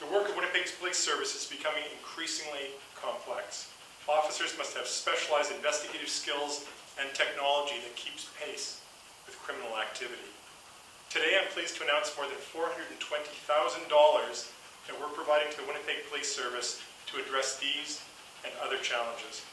The work of Winnipeg Police Service is becoming increasingly complex. Officers must have specialized investigative skills and technology that keeps pace with criminal activity. Today, I'm pleased to announce more than $420,000 that we're providing to the Winnipeg Police Service to address these and other challenges.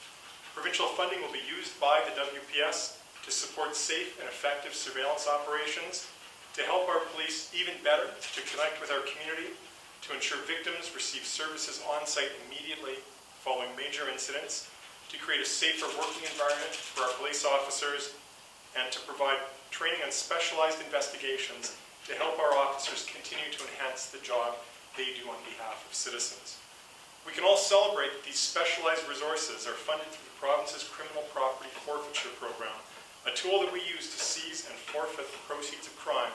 Provincial funding will be used by the WPS to support safe and effective surveillance operations, to help our police even better to connect with our community, to ensure victims receive services on-site immediately following major incidents, to create a safer working environment for our police officers, and to provide training on specialized investigations to help our officers continue to enhance the job they do on behalf of citizens. We can all celebrate that these specialized resources are funded through the province's criminal property forfeiture program, a tool that we use to seize and forfeit the proceeds of crime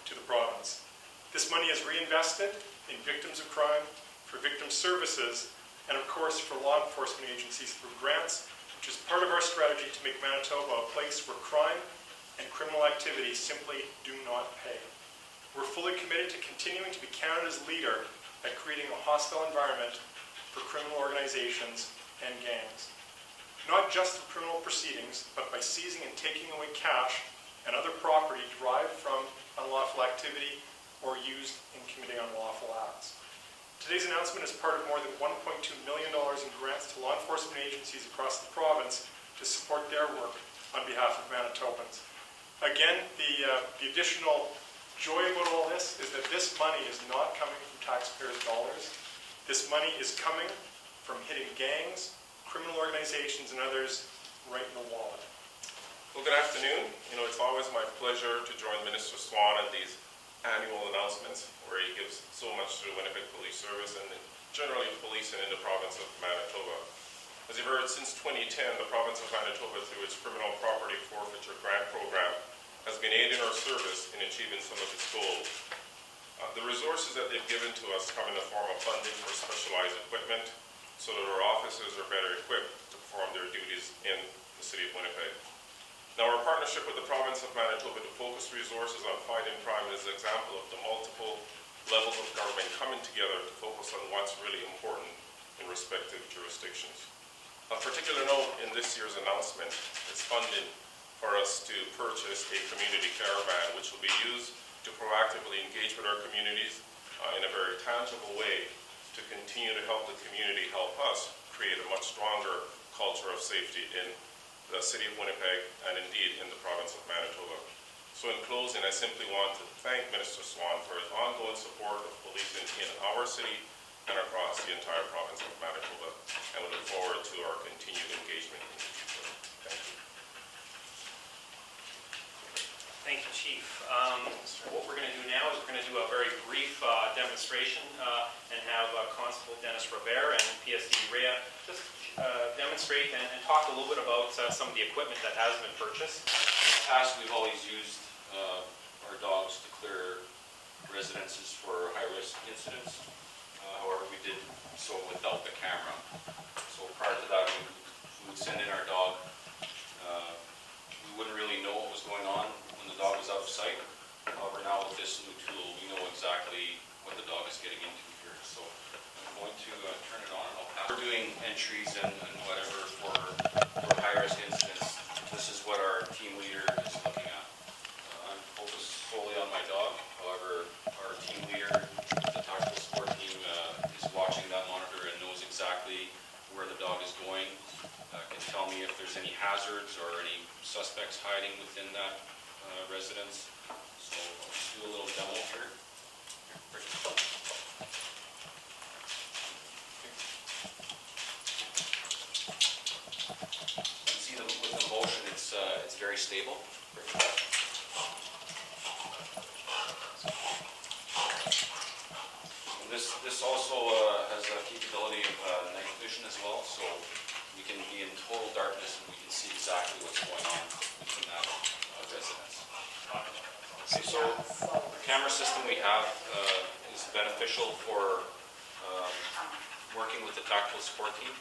to the province. This money is reinvested in victims of crime, for victim services, and of course for law enforcement agencies through grants, which is part of our strategy to make Manitoba a place where crime and criminal activity simply do not pay. We're fully committed to continuing to be Canada's leader at creating a hostile environment for criminal organizations and gangs. Not just through criminal proceedings, but by seizing and taking away cash and other property derived from unlawful activity or used in committing unlawful acts. Today's announcement is part of more than $1.2 million in grants to law enforcement agencies across the province to support their work on behalf of Manitobans. Again, the additional joy about all this is that this money is not coming from taxpayers' dollars. This money is coming from hitting gangs, criminal organizations, and others right in the wallet. Well, good afternoon. It's always my pleasure to join Minister Swan at these annual announcements where he gives so much to the Winnipeg Police Service and generally policing in the province of Manitoba. As you've heard, since 2010, the province of Manitoba, through its criminal property forfeiture grant program, has been aiding our service in achieving some of its goals. The resources that they've given to us come in the form of funding for specialized equipment so that our officers are better equipped to perform their duties in the city of Winnipeg. Now, our partnership with the province of Manitoba to focus resources on fighting crime is an example of the multiple levels of government coming together to focus on what's really important in respective jurisdictions. Of particular note in this year's announcement is funding for us to purchase a community caravan, which will be used to proactively engage with our communities in a very tangible way to continue to help the community help us create a much stronger culture of safety in the city of Winnipeg and indeed in the province of Manitoba. So in closing, I simply want to thank Minister Swan for his ongoing support of policing in our city and across the entire province of Manitoba, and we look forward to our continued engagement in the future. Thank you. Thank you, Chief. What we're going to do now is we're going to do a very brief demonstration and have Constable Dennis Robert and PSD Rhea just demonstrate and talk a little bit about some of the equipment that has been purchased. In the past, we've always used our dogs to clear residences for high-risk incidents. However, we did so without the camera. So prior to that, we would send in our dog. We wouldn't really know what was going on when the dog was out of sight. However, now with this new tool, we know exactly what the dog is getting into here. So I'm going to turn it on and I'll pass. We're doing entries and whatever for high-risk incidents. This is what our team leader is looking at. I'm focused solely on my dog. However, our team leader, the tactical support team, is watching that monitor and knows exactly where the dog is going. Can tell me if there's any hazards or any suspects hiding within that residence. So I'll just do a little demo here. You can see with the motion, it's very stable. And this also has a capability of night vision as well, so we can be in total darkness and we can see exactly what's going on within that residence. Okay, so the camera system we have is beneficial for working with the tactical support team.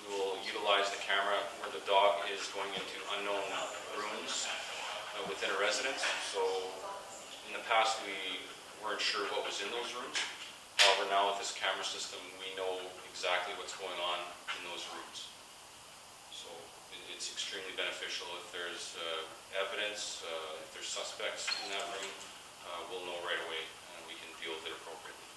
We will utilize the camera where the dog is going into unknown rooms within a residence. So in the past we weren't sure what was in those rooms. However, now with this camera system, we know exactly what's going on in those rooms. So it's extremely beneficial. If there's evidence, if there's suspects in that room, we'll know right away and we can deal with it appropriately.